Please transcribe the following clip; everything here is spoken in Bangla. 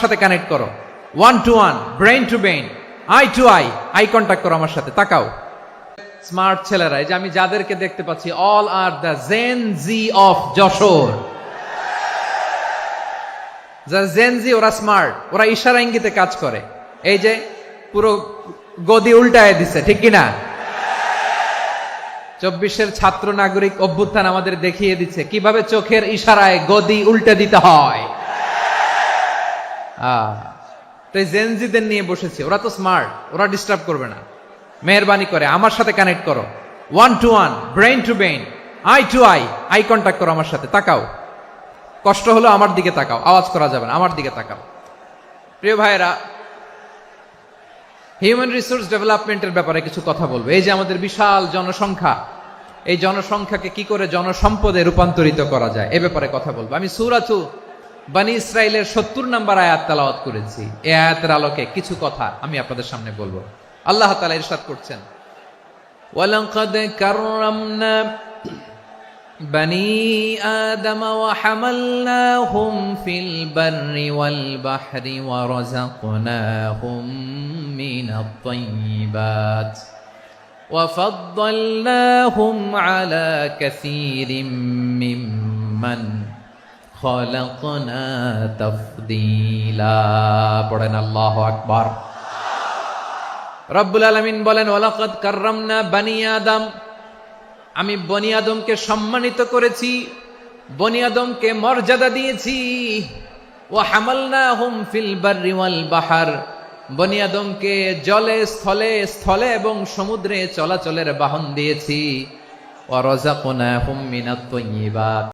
সাথে কানেক্ট করো, one to one, brain to brain, eye to eye contact করো আমার সাথে, তাকাও। স্মার্ট ছেলেরা, এই যে আমি যাদেরকে দেখতে পাচ্ছি, all are the Gen Z of Jessore. যারা জেন জি, ওরা স্মার্ট, ওরা ইশারা ইঙ্গিতে কাজ করে। এই যে পুরো গদি উল্টায় দিছে, ঠিক কিনা? 24-এর ছাত্র নাগরিক অভ্যুত্থান আমাদের দেখিয়ে দিচ্ছে কিভাবে চোখের ইশারায় গদি উল্টে দিতে হয়। তো এই জেনজিদের নিয়ে বসেছে, ওরা তো স্মার্ট, ওরা ডিস্টার্ব করবে না। মেহরবানি করে আমার সাথে কানেক্ট করো, one to one, brain to brain, eye to eye contact করো আমার সাথে, তাকাও। কষ্ট হলো আমার দিকে তাকাও, আওয়াজ করা যাবে না, আমার দিকে তাকাও। প্রিয় ভাইয়েরা, হিউম্যান রিসোর্স ডেভেলপমেন্টের ব্যাপারে কিছু কথা বলবো। এই যে আমাদের বিশাল জনসংখ্যা, এই জনসংখ্যাকে কি করে জনসম্পদে রূপান্তরিত করা যায় এ ব্যাপারে কথা বলবো। আমি সূরাতু বনী ইসরাইলের 70 নম্বর আয়াত তেলাওয়াত করেছি। এই আয়াতের আলোকে কিছু কথা আমি আপনাদের সামনে বলবো। আল্লাহ তাআলা ইরশাদ করছেন, ওয়ালাকাদ কাররামনা বনী আদম ওয়া হামালনাহুম ফিল বাররি ওয়াল বাহরি ওয়া রাযাকনাহুম মিনাত তাইয়্যিবাত ওয়া ফাদ্দালনাহুম আলা কাসীরিম মিম্মান খালাকনা তাফদীলা। পড়েন আল্লাহু আকবার। রব্বুল আলামিন বলেন, ওয়ালাকাদ কাররামনা বনী আদম, আমি বনী আদমকে সম্মানিত করেছি, বনী আদমকে মর্যাদা দিয়েছি। ওয়া হামালনাহুম ফিল বাররি ওয়াল বাহর, বনী আদমকে জলে স্থলে এবং সমুদ্রে চলাচলের বাহন দিয়েছি। ওয়া রাযাকনাহুম মিনাত তাইয়্যিবাত,